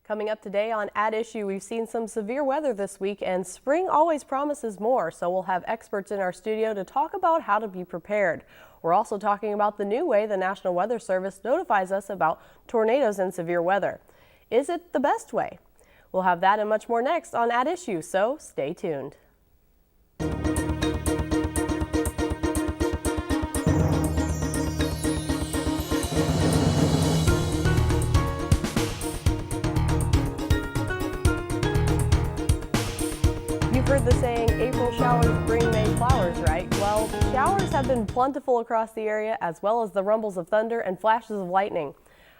Coming up today on At Issue, we've seen some severe weather this week and spring always promises more, so we'll have experts in our studio to talk about how to be prepared. We're also talking about the new way the National Weather Service notifies us about tornadoes and severe weather. Is it the best way? We'll have that and much more next on At Issue, so stay tuned. You've heard the saying, April showers bring May flowers, right? Well, showers have been plentiful across the area, as well as the rumbles of thunder and flashes of lightning.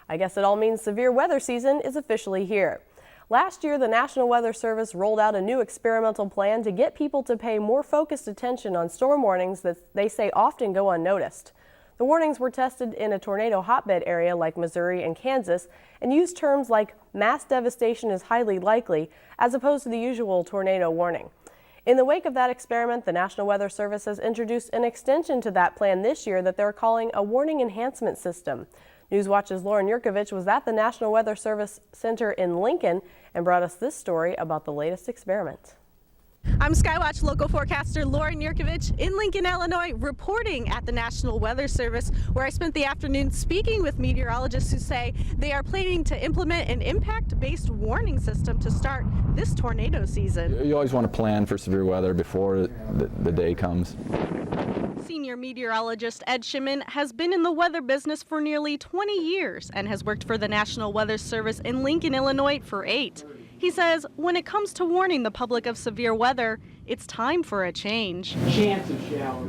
I guess it all means severe weather season is officially here. Last year, the National Weather Service rolled out a new experimental plan to get people to pay more focused attention on storm warnings that they say often go unnoticed. The warnings were tested in a tornado hotbed area like Missouri and Kansas and used terms like mass devastation is highly likely as opposed to the usual tornado warning. In the wake of that experiment, the National Weather Service has introduced an extension to that plan this year that they're calling a warning enhancement system. Newswatch's Lauren Yurkovich was at the National Weather Service Center in Lincoln and brought us this story about the latest experiment. I'm Skywatch local forecaster Lauren Yurkovich in Lincoln, Illinois, reporting at the National Weather Service, where I spent the afternoon speaking with meteorologists who say they are planning to implement an impact-based warning system to start this tornado season. You always want to plan for severe weather before the day comes. Senior meteorologist Ed Shimon has been in the weather business for nearly 20 years and has worked for the National Weather Service in Lincoln, Illinois for 8. He says when it comes to warning the public of severe weather, it's time for a change. We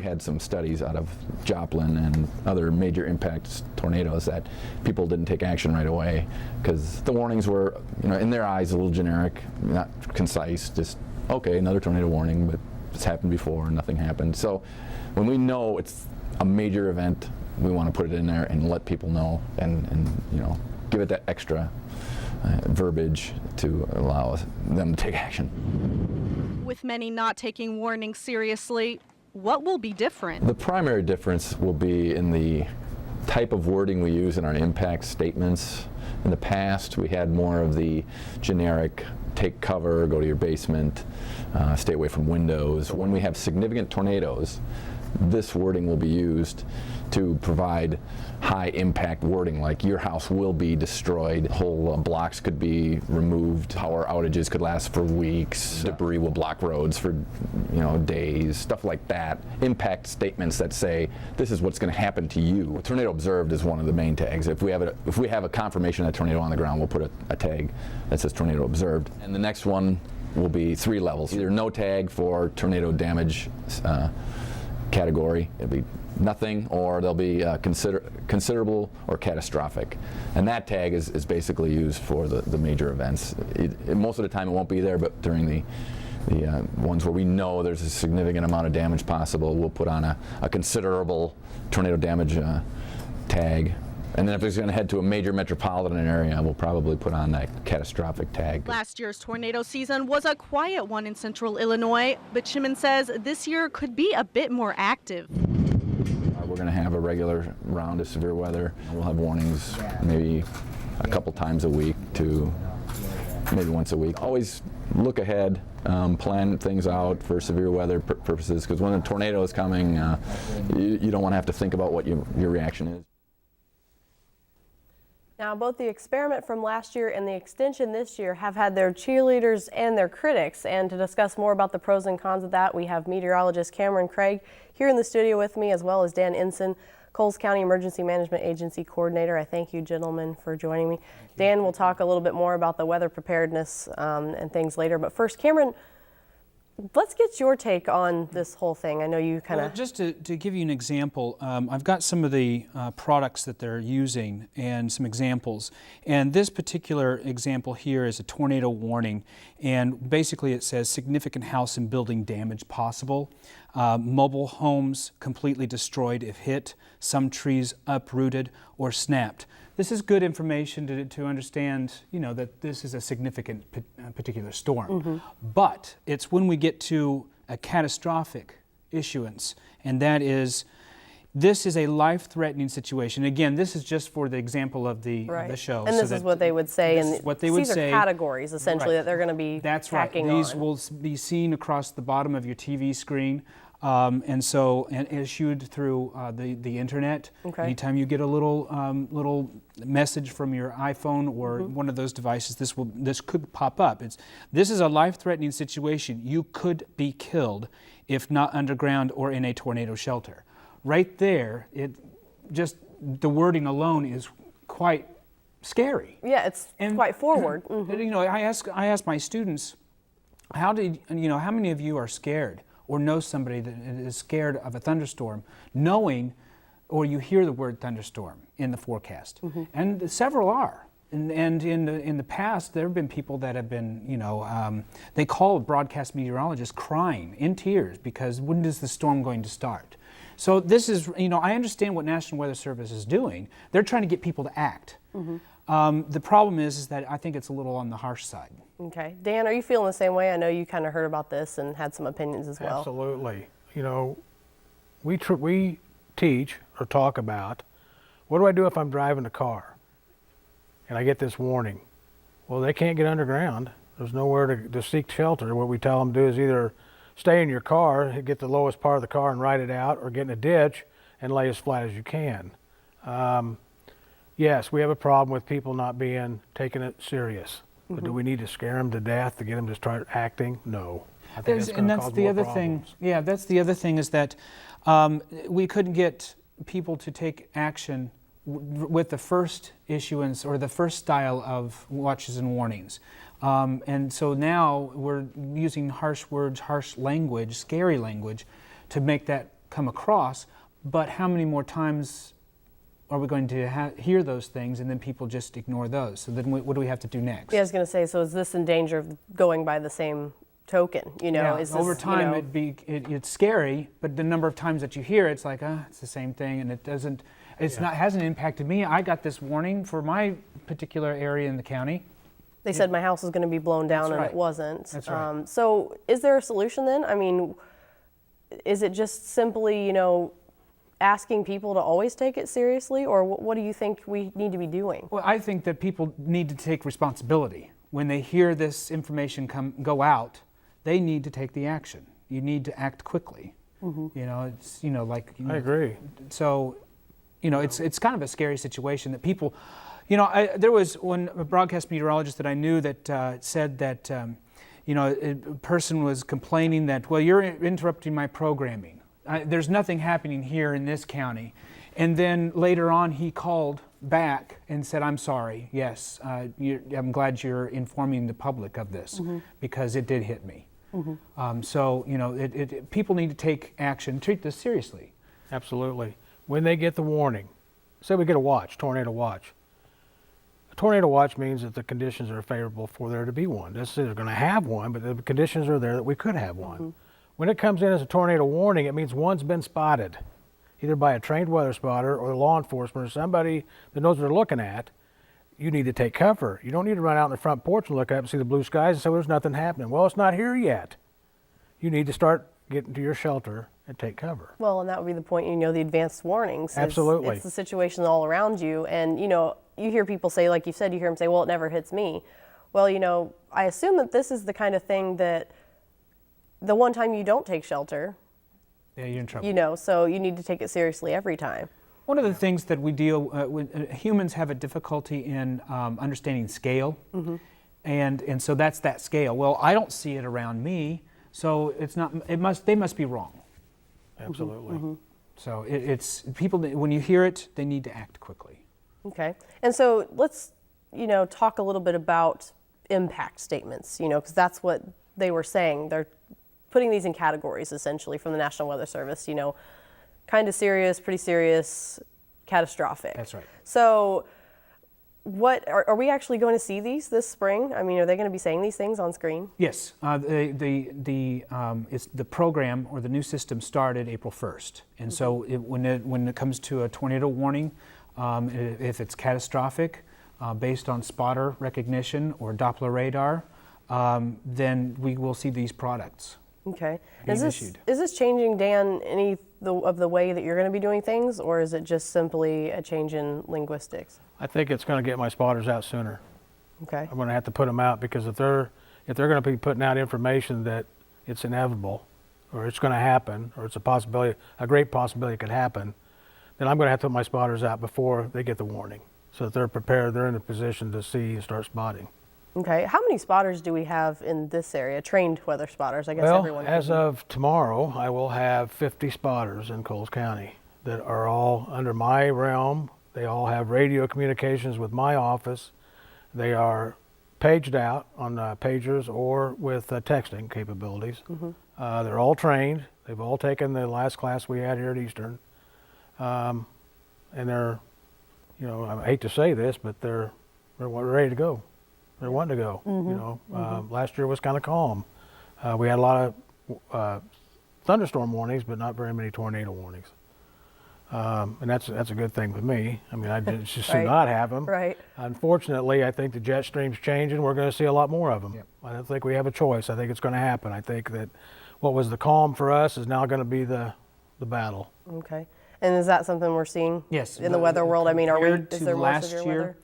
had some studies out of Joplin and other major impact tornadoes that people didn't take action right away because the warnings were, in their eyes a little generic, not concise, just, okay, another tornado warning, but it's happened before and nothing happened. So when we know it's a major event, we want to put it in there and let people know and give it that extra verbiage to allow them to take action. With many not taking warnings seriously, what will be different? The primary difference will be in the type of wording we use in our impact statements. In the past, we had more of the generic take cover, go to your basement, stay away from windows. When we have significant tornadoes, this wording will be used to provide high impact wording like your house will be destroyed, whole blocks could be removed, power outages could last for weeks, debris will block roads for days, stuff like that. Impact statements that say this is what's going to happen to you. Tornado observed is one of the main tags. If we have a confirmation of a tornado on the ground, we'll put a tag that says tornado observed. And the next one will be 3 levels. Either no tag for tornado damage category, it'll be nothing, or there'll be considerable or catastrophic. And that tag is basically used for the major events. Most of the time it won't be there, but during the ones where we know there's a significant amount of damage possible, we'll put on a considerable tornado damage tag. And then if it's going to head to a major metropolitan area, we'll probably put on that catastrophic tag. Last year's tornado season was a quiet one in central Illinois, but Shimon says this year could be a bit more active. We're going to have a regular round of severe weather. We'll have warnings maybe a couple times a week to maybe once a week. Always look ahead, plan things out for severe weather purposes, because when a tornado is coming, you don't want to have to think about what your reaction is. Now, both the experiment from last year and the extension this year have had their cheerleaders and their critics. And to discuss more about the pros and cons of that, we have meteorologist Cameron Craig here in the studio with me, as well as Dan Ensign, Coles County Emergency Management Agency Coordinator. I thank you, gentlemen, for joining me. Dan will talk a little bit more about the weather preparedness and things later. But first, Cameron, let's get your take on this whole thing. I know you kind of... Well, just to give you an example, I've got some of the products that they're using and some examples. And this particular example here is a tornado warning. And basically it says significant house and building damage possible. Mobile homes completely destroyed if hit. Some trees uprooted or snapped. This is good information to understand, that this is a significant particular storm. Mm-hmm. But it's when we get to a catastrophic issuance, and that is This is a life-threatening situation. Again, this is just for the example of the show. And this is what they would say. This is what they would these say. Are categories, essentially, that they're going to be tacking on. These will be seen across the bottom of your TV screen. And issued through the internet. Okay. Anytime you get a little message from your iPhone or one of those devices, this could pop up. This is a life-threatening situation. You could be killed if not underground or in a tornado shelter. Right there, just the wording alone is quite scary. Yeah, it's quite forward. You know, I ask my students, how many of you are scared or know somebody that is scared of a thunderstorm, knowing, or you hear the word thunderstorm in the forecast? And several are. And in the past, there have been people that have been, they call a broadcast meteorologist crying in tears because when is the storm going to start? So this is, I understand what National Weather Service is doing. They're trying to get people to act. The problem is that I think it's a little on the harsh side. Okay. Dan, are you feeling the same way? I know you kind of heard about this and had some opinions as well. Absolutely. We teach or talk about, what do I do if I'm driving a car and I get this warning? Well, they can't get underground. There's nowhere to seek shelter. What we tell them to do is either stay in your car, get the lowest part of the car and ride it out, or get in a ditch and lay as flat as you can. Yes, we have a problem with people not taking it serious. But do we need to scare them to death to get them to start acting? No. I think that's going to cause more problems. Yeah, that's the other thing is that we couldn't get people to take action with the first issuance or the first style of watches and warnings. And so now we're using harsh words, harsh language, scary language to make that come across. But how many more times are we going to hear those things and then people just ignore those? So then what do we have to do next? Yeah, I was going to say, so is this in danger of going by the same token? Yeah, is this, over time it's scary, but the number of times that you hear it's like, it's the same thing, and hasn't impacted me. I got this warning for my particular area in the county. They said my house was going to be blown down, and it wasn't. That's right. So is there a solution then? I mean, is it just simply, asking people to always take it seriously, or what do you think we need to be doing? Well, I think that people need to take responsibility. When they hear this information go out, they need to take the action. You need to act quickly. I agree. So, it's kind of a scary situation that people, there was a broadcast meteorologist that I knew that said that, a person was complaining that, well, you're interrupting my programming. There's nothing happening here in this county. And then later on he called back and said, I'm sorry, yes, I'm glad you're informing the public of this because it did hit me. So, people need to take action, treat this seriously. Absolutely. When they get the warning, say we get a watch, tornado watch. A tornado watch means that the conditions are favorable for there to be one. This is they're going to have one, but the conditions are there that we could have one. When it comes in as a tornado warning, it means one's been spotted, either by a trained weather spotter or law enforcement or somebody that knows what they're looking at. You need to take cover. You don't need to run out on the front porch and look up and see the blue skies and say, well, there's nothing happening. Well, it's not here yet. You need to start getting to your shelter and take cover. Well, and that would be the point, the advanced warnings. Absolutely. It's the situation all around you. And, you hear people say, like you said, you hear them say, well, it never hits me. Well, I assume that this is the kind of thing that the one time you don't take shelter, yeah, you're in trouble. So you need to take it seriously every time. One of the things that we deal with, humans have a difficulty in understanding scale, and so that's that scale. Well, I don't see it around me, so it's not. They must be wrong. Absolutely. So it's people. When you hear it, they need to act quickly. Okay, and so let's talk a little bit about impact statements. Because that's what they were saying. They're putting these in categories, essentially, from the National Weather Service, kind of serious, pretty serious, catastrophic. That's right. So what are we actually going to see these this spring? I mean, are they going to be saying these things on screen? Yes. It's the program or the new system started April 1st. And so when it comes to a tornado warning, if it's catastrophic, based on spotter recognition or Doppler radar, then we will see these products. Okay. being issued. Is this changing, Dan, any of the way that you're going to be doing things, or is it just simply a change in linguistics? I think it's going to get my spotters out sooner. Okay. I'm going to have to put them out because if they're going to be putting out information that it's inevitable, or it's going to happen, or it's a great possibility it could happen, then I'm going to have to put my spotters out before they get the warning, so that they're prepared, they're in a position to see and start spotting. Okay. How many spotters do we have in this area? Trained weather spotters, I guess Well, everyone. as of tomorrow, I will have 50 spotters in Coles County that are all under my realm. They all have radio communications with my office. They are paged out on pagers or with texting capabilities. They're all trained. They've all taken the last class we had here at Eastern. And they're, I hate to say this, but they're ready to go. They're wanting to go. Last year was kind of calm. We had a lot of thunderstorm warnings, but not very many tornado warnings. And that's a good thing with me. I mean, I just should Right. not have them. Right. Unfortunately, I think the jet stream's changing. We're going to see a lot more of them. Yep. I don't think we have a choice. I think it's going to happen. I think that what was the calm for us is now going to be the battle. Okay. And is that something we're seeing Yes. in the weather world? I mean, compared is to there more last severe year,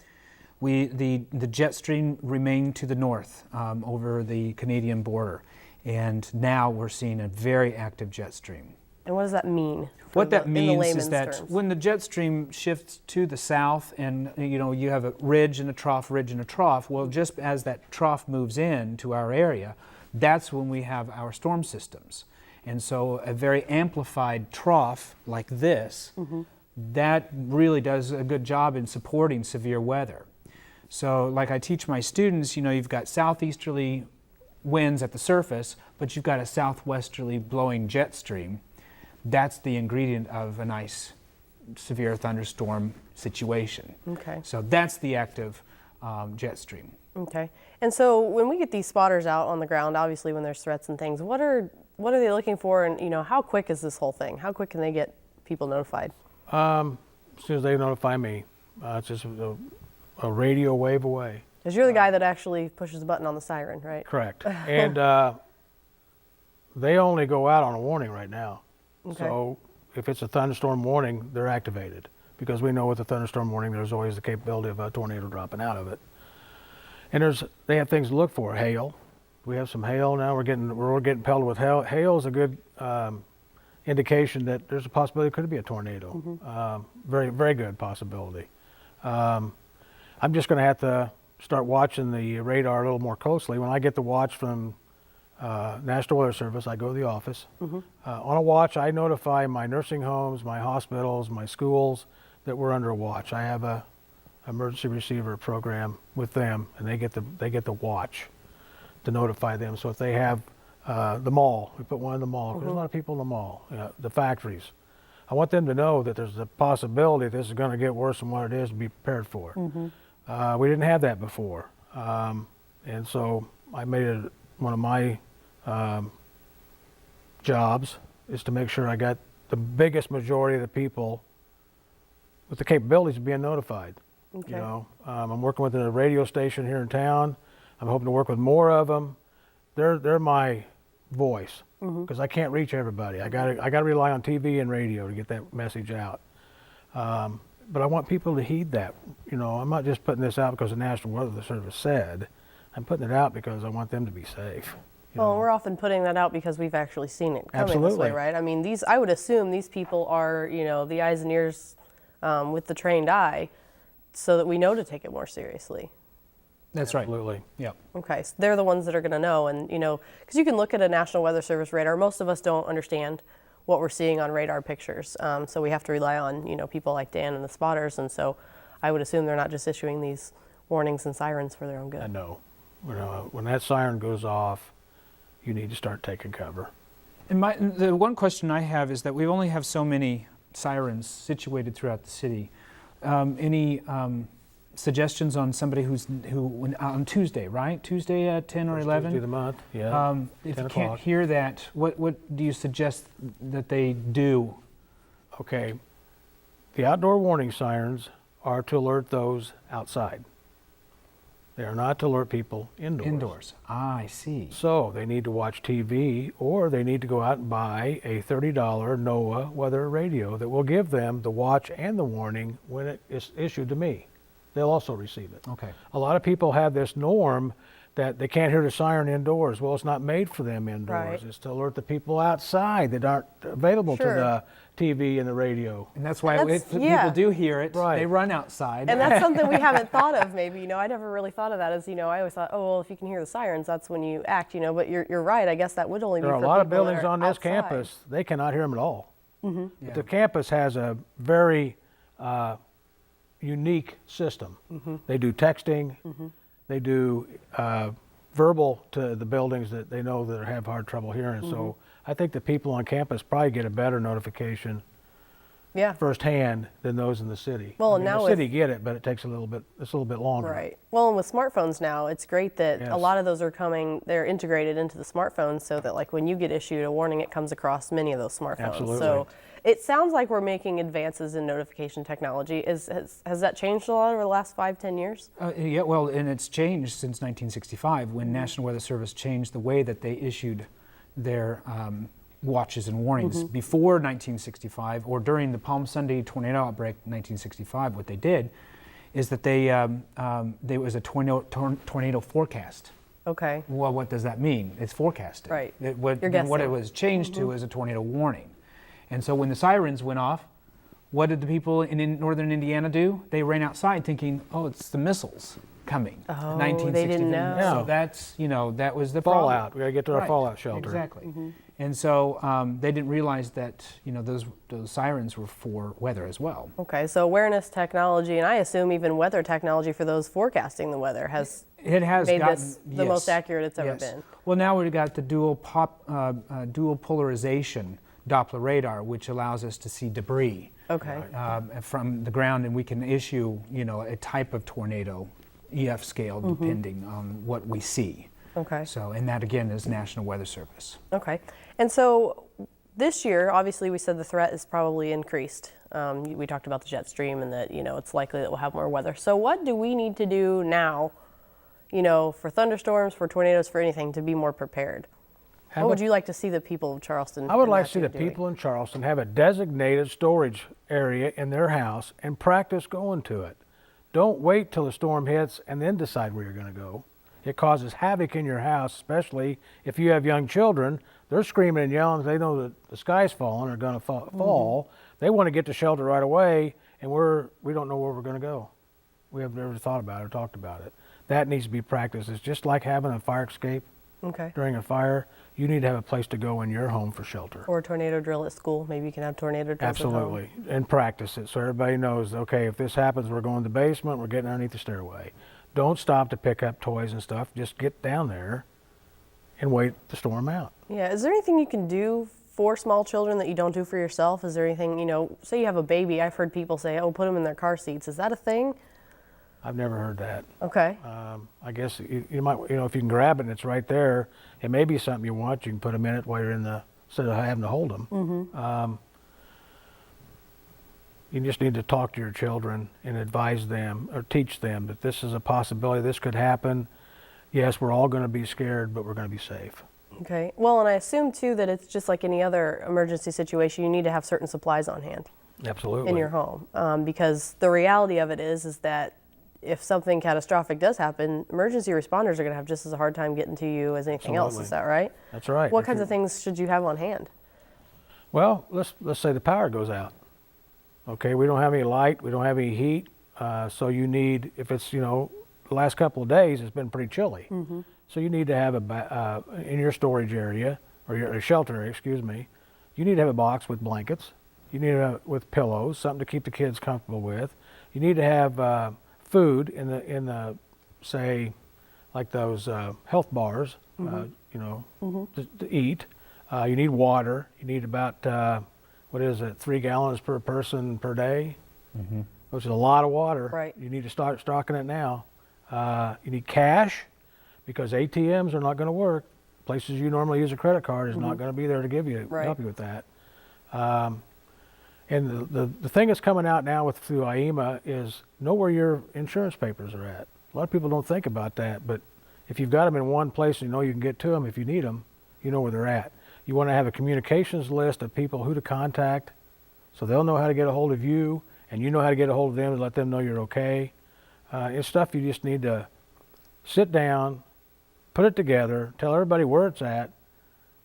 weather? the jet stream remained to the north over the Canadian border, and now we're seeing a very active jet stream. And what does that mean? What that in the means layman's is that terms? when the jet stream shifts to the south, and you have a ridge and a trough, ridge and a trough. Well, just as that trough moves in to our area, that's when we have our storm systems. And so a very amplified trough like this, that really does a good job in supporting severe weather. So like I teach my students, you've got southeasterly winds at the surface, but you've got a southwesterly blowing jet stream. That's the ingredient of a nice severe thunderstorm situation. Okay. So that's the active jet stream. Okay. And so when we get these spotters out on the ground, obviously when there's threats and things, what are they looking for, and how quick is this whole thing? How quick can they get people notified? As soon as they notify me, it's just a radio wave away. Because you're the guy that actually pushes the button on the siren, right? Correct. And they only go out on a warning right now. Okay. So if it's a thunderstorm warning, they're activated, because we know with a thunderstorm warning there's always the capability of a tornado dropping out of it. And they have things to look for. Hail. We have some hail now. We're getting pelted with hail. Hail is a good indication that there's a possibility it could be a tornado. Very, very good possibility. I'm just going to have to start watching the radar a little more closely. When I get the watch from National Weather Service, I go to the office. On a watch, I notify my nursing homes, my hospitals, my schools that we're under a watch. I have a emergency receiver program with them, and they get the watch to notify them. So if they have the mall, we put one in the mall. 'Cause there's a lot of people in the mall, the factories. I want them to know that there's a possibility this is going to get worse than what it is, to be prepared for it. We didn't have that before, and so I made it one of my jobs is to make sure I got the biggest majority of the people with the capabilities of being notified. Okay. I'm working with a radio station here in town. I'm hoping to work with more of them. They're my voice, because I can't reach everybody. I gotta rely on TV and radio to get that message out. But I want people to heed that. I'm not just putting this out because the National Weather Service said. I'm putting it out because I want them to be safe. Well, we're often putting that out because we've actually seen it coming this Absolutely. way, right? I mean, I would assume these people are, the eyes and ears with the trained eye, so that we know to take it more seriously. That's right. Absolutely. Yeah. Okay, so they're the ones that are going to know, and because you can look at a National Weather Service radar. Most of us don't understand what we're seeing on radar pictures, so we have to rely on people like Dan and the spotters, and so I would assume they're not just issuing these warnings and sirens for their own good. I know. When that siren goes off, you need to start taking cover. And the one question I have is that we only have so many sirens situated throughout the city. Any suggestions on somebody who on Tuesday, right? Tuesday at 10 or 11? Tuesday of the month, yeah. If 10 you can't o'clock. hear that, what do you suggest that they do? Okay. The outdoor warning sirens are to alert those outside. They are not to alert people indoors. Indoors. Ah, I see. So they need to watch TV, or they need to go out and buy a $30 NOAA weather radio that will give them the watch and the warning when it is issued to me. They'll also receive it. Okay. A lot of people have this norm that they can't hear the siren indoors. Well, it's not made for them indoors. Right. It's to alert the people outside that aren't available Sure. to the TV and the radio. And that's why That's- if yeah. people do hear it, Right. they run outside. And that's something we haven't thought of maybe, I never really thought of that as, I always thought, oh, well, if you can hear the sirens, that's when you act, but you're right. I guess that would only There be are for a lot of people that buildings are on this outside. campus, they cannot hear them at all. Yeah. But the campus has a very unique system. They do texting, they do verbal to the buildings that they know that have hard trouble hearing. So I think the people on campus probably get a better notification Yeah. firsthand than those in the city. Well, I mean, now the with- city get it, but it takes it's a little bit longer. Right. Well, and with smartphones now, it's great that a Yes. lot of those are they're integrated into the smartphones so that like when you get issued a warning, it comes across many of those smartphones. Absolutely. So it sounds like we're making advances in notification technology. Has that changed a lot over the last 5-10 years? Yeah, well, and it's changed since 1965 when National Weather Service changed the way that they issued their watches and warnings. Before 1965, or during the Palm Sunday tornado outbreak in 1965, what they did is that there was a tornado forecast. Okay. Well, what does that mean? It's forecasted. Right. What You're it guessing. was changed to is a tornado warning. And so when the sirens went off, what did the people in northern Indiana do? They ran outside thinking, oh, it's the missiles coming. Oh, they didn't know. Yeah. So that's, that was the Fallout. problem. We got to get to our Right. fallout shelter. Exactly. And so they didn't realize that, those sirens were for weather as well. Okay. So awareness technology, and I assume even weather technology for those forecasting the weather has It has made gotten this the most accurate it's ever been. Well, now we've got the dual polarization Doppler radar, which allows us to see debris Okay. from the ground, and we can issue, a type of tornado EF scale depending on what we see. Okay. So, and that again is National Weather Service. Okay. And so this year, obviously, we said the threat is probably increased. We talked about the jet stream and that, it's likely that we'll have more weather. So what do we need to do now, for thunderstorms, for tornadoes, for anything to be more prepared? What would you like to see the people of Charleston? I would and like to see the Matthew doing? people in Charleston have a designated storage area in their house and practice going to it. Don't wait till the storm hits and then decide where you're going to go. It causes havoc in your house, especially if you have young children. They're screaming and yelling. They know that the sky's falling or going to fall. They want to get to shelter right away, and we don't know where we're going to go. We have never thought about it or talked about it. That needs to be practiced. It's just like having a fire escape Okay. during a fire. You need to have a place to go in your home for shelter. Or a tornado drill at school. Maybe you can have tornado drills at home. Absolutely, and practice it so everybody knows, okay, if this happens, we're going to the basement, we're getting underneath the stairway. Don't stop to pick up toys and stuff. Just get down there and wait the storm out. Yeah. Is there anything you can do for small children that you don't do for yourself? Is there anything, say you have a baby. I've heard people say, oh, put them in their car seats. Is that a thing? I've never heard that. Okay. I guess you might, if you can grab it and it's right there, it may be something you want. You can put them in it while you're instead of having to hold them. You just need to talk to your children and advise them or teach them that this is a possibility. This could happen. Yes, we're all going to be scared, but we're going to be safe. Okay. Well, and I assume too that it's just like any other emergency situation. You need to have certain supplies on hand Absolutely. in your home, because the reality of it is that if something catastrophic does happen, emergency responders are going to have just as a hard time getting to you as anything else. Absolutely. Is that right? That's right. What If kinds you're- of things should you have on hand? Well, let's say the power goes out. Okay, we don't have any light, we don't have any heat, so you need, if it's, the last couple of days, it's been pretty chilly. So you need to have in your storage area, or your shelter area, excuse me, you need to have a box with blankets. You need to with pillows, something to keep the kids comfortable with. You need to have food in the say, like those health bars, to eat. You need water. You need about 3 gallons per person per day, which is a lot of water. Right. You need to start stocking it now. You need cash, because ATMs are not going to work. Places you normally use a credit card is not going to be there to help you with that. And the thing that's coming out now through IEMA is know where your insurance papers are at. A lot of people don't think about that, but if you've got them in one place and you know you can get to them if you need them, you know where they're at. You want to have a communications list of people who to contact, so they'll know how to get a hold of you, and you know how to get a hold of them to let them know you're okay. It's stuff you just need to sit down, put it together, tell everybody where it's at,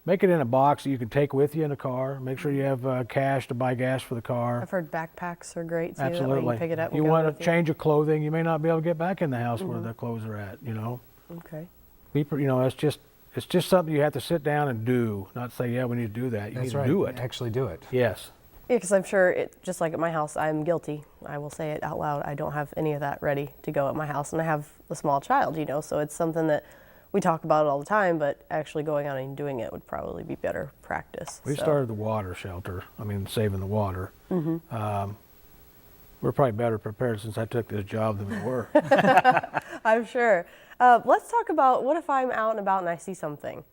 make it in a box that you can take with you in the car. Make sure you have cash to buy gas for the car. I've heard backpacks are great too. That way you Absolutely. can pick it up and You go want with a change of clothing. You may not be able to get back in the house where Mm-hmm. the clothes are at. You know, Okay. it's just something you have to sit down and do. Not say, yeah, we need to do that. You That's need right. to do it. Actually do it. Yes. Yeah, because I'm sure just like at my house, I'm guilty. I will say it out loud. I don't have any of that ready to go at my house, and I have a small child, so it's something that we talk about it all the time, but actually going out and doing it would probably be better practice. We so. started the water shelter. I mean, saving the water. Mm-hmm. We're probably better prepared since I took this job than we were. I'm sure. Let's talk about what if I'm out and about and I see something.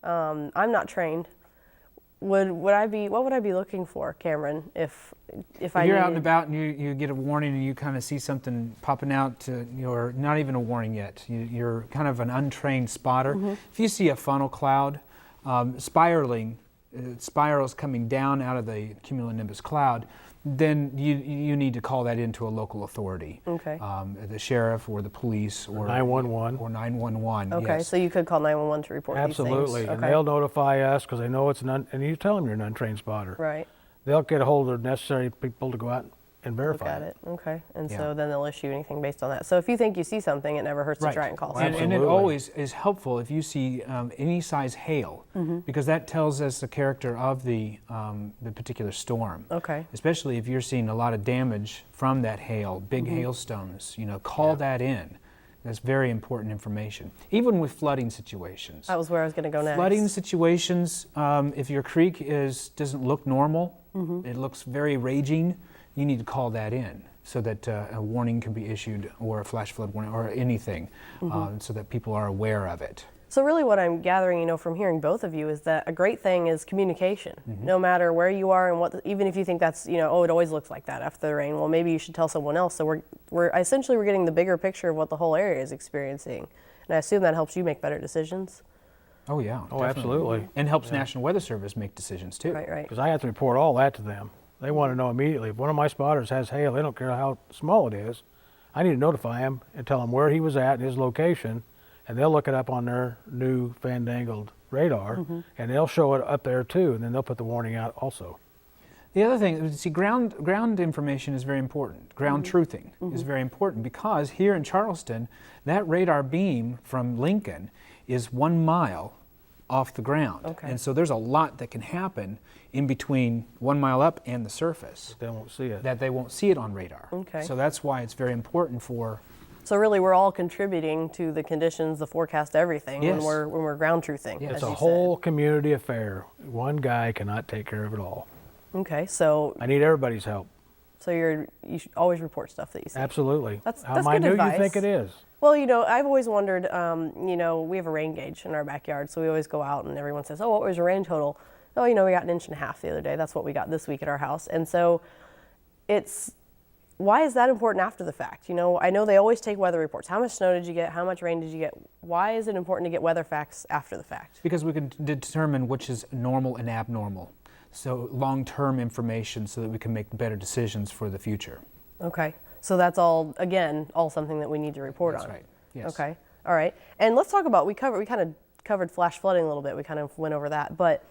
I'm not trained. What would I be looking for, Cameron, if I You're out and needed- about and you get a warning and you kind of see something popping out to your, not even a warning yet. You're kind of an untrained spotter. Mm-hmm. If you see a funnel cloud spiraling, spirals coming down out of the cumulonimbus cloud, then you need to call that into a local authority. Okay. The sheriff or the police or 911. Or 911. Okay, yes. so you could call 911 to report Absolutely. these things. And Okay. they'll notify us because they know it's and you tell them you're an untrained spotter. Right. They'll get a hold of the necessary people to go out and Look verify at it. Okay. And Yeah. so then they'll issue anything based on that. So if you think you see something, it never hurts Right. to try and call And someone. it Absolutely. always is helpful if you see any size hail, because that tells us the character of the particular storm. Okay. Especially if you're seeing a lot of damage from that hail, big hailstones, call that in. That's very important information. Even with flooding situations. That was where I was going to go next. Flooding situations, if your creek doesn't look normal, it looks very raging, you need to call that in so that a warning can be issued, or a flash flood warning, or anything, so that people are aware of it. So really what I'm gathering, from hearing both of you is that a great thing is communication. No matter where you are and even if you think that's, oh, it always looks like that after the rain, well, maybe you should tell someone else. So we're essentially getting the bigger picture of what the whole area is experiencing. And I assume that helps you make better decisions. Oh yeah. Oh, definitely. absolutely. And helps National Weather Service make decisions too. Right. Because I have to report all that to them. They want to know immediately. If one of my spotters has hail, they don't care how small it is. I need to notify him and tell him where he was at and his location, and they'll look it up on their new fandangled radar, and they'll show it up there too, and then they'll put the warning out also. The other thing, see, ground information is very important. Ground truthing is very important, because here in Charleston, that radar beam from Lincoln is 1 mile off the ground. Okay. And so there's a lot that can happen in between 1 mile up and the surface They won't see it. that they won't see it on radar. Okay. So that's why it's very important for, So really we're all contributing to the conditions, the forecast, everything Yes. when we're ground truthing. Yes. as It's a you whole community affair. One guy cannot take care of it all. said. Okay, so I need everybody's help. you should always report stuff that you see. Absolutely. That's How good minute you advice. think it is. Well, I've always wondered, we have a rain gauge in our backyard, so we always go out and everyone says, oh, what was your rain total? Oh, we got 1.5 inches the other day. That's what we got this week at our house. And so why is that important after the fact? I know they always take weather reports. How much snow did you get? How much rain did you get? Why is it important to get weather facts after the fact? because we can determine which is normal and abnormal. So long-term information, so that we can make better decisions for the future. Okay. So that's all something that we need to report That's on. right. Yes. Okay. All right. And let's talk about, we kind of covered flash flooding a little bit. We kind of went over that. But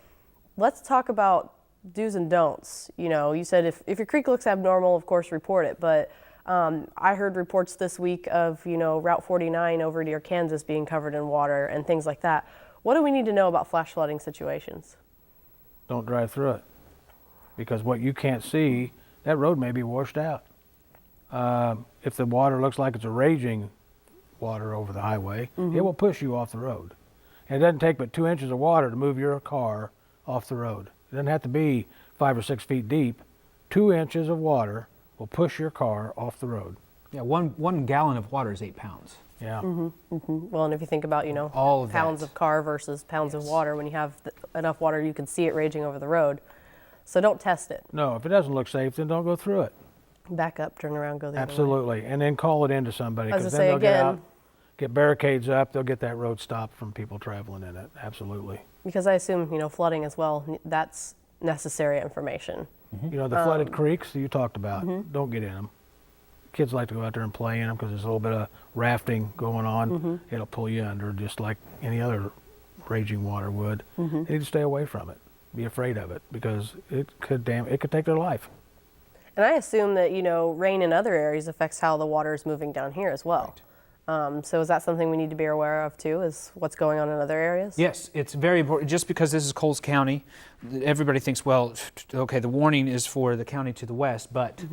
let's talk about do's and don'ts. You said if your creek looks abnormal, of course, report it. But I heard reports this week of, Route 49 over near Kansas being covered in water and things like that. What do we need to know about flash flooding situations? Don't drive through it. Because what you can't see, that road may be washed out. If the water looks like it's a raging water over the highway, it will push you off the road. And it doesn't take but 2 inches of water to move your car off the road. It doesn't have to be 5 or 6 feet deep. 2 inches of water will push your car off the road. Yeah, one gallon of water is 8 pounds. Yeah. Well, and if you think about, All of pounds that. of car versus pounds of water, when you have enough water, you can see it raging over the road. So don't test it. No, if it doesn't look safe, then don't go through it. Back up, turn around, go the other way. Absolutely. And then call it into somebody. I was 'cause gonna then say they'll get again, out. get barricades up, they'll get that road stopped from people traveling in it, absolutely. Because I assume, flooding as well, that's necessary information. You know, the flooded creeks that you talked about, don't get in them. Kids like to go out there and play in them because there's a little bit of rafting going on. It'll pull you under just like any other raging water would. You need to stay away from it. Be afraid of it because it could take their life. And I assume that, rain in other areas affects how the water is moving down here as well. So is that something we need to be aware of too, is what's going on in other areas? Yes, it's very important. Just because this is Coles County, everybody thinks, well, okay, the warning is for the county to the west, but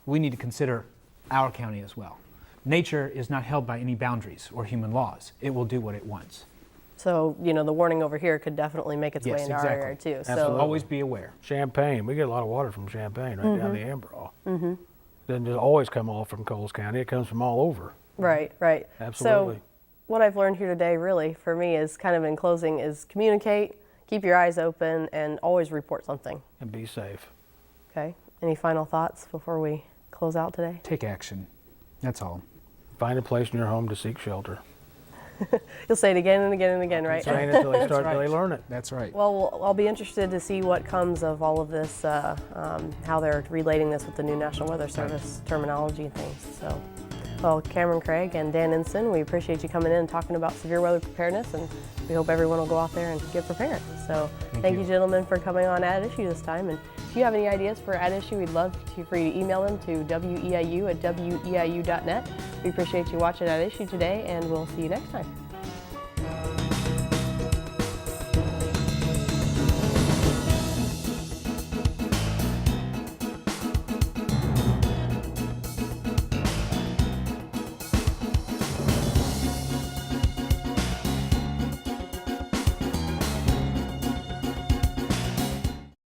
we need to consider our county as well. Nature is not held by any boundaries or human laws. It will do what it wants. So, the warning over here could definitely make its way into our area too. So So always be aware. Champaign, we get a lot of water from Champaign right down the Amberall. Doesn't just always come all from Coles County, it comes from all over. Right. Absolutely. So what I've learned here today really for me is kind of in closing is communicate, keep your eyes open, and always report something. And be safe. Okay. Any final thoughts before we close out today? Take action. That's all. Find a place in your home to seek shelter. You'll say it again and again and again, right? Train until they start, till they learn it. That's right. Well, I'll be interested to see what comes of all of this, how they're relating this with the new National Weather Service terminology and things. So, well, Cameron Craig and Dan Ensign, we appreciate you coming in and talking about severe weather preparedness, and we hope everyone will go out there and get prepared. So, thank you gentlemen for coming on At Issue this time. And if you have any ideas for At Issue, we'd love for you to email them to weiu@weiu.net. We appreciate you watching At Issue today, and we'll see you next time.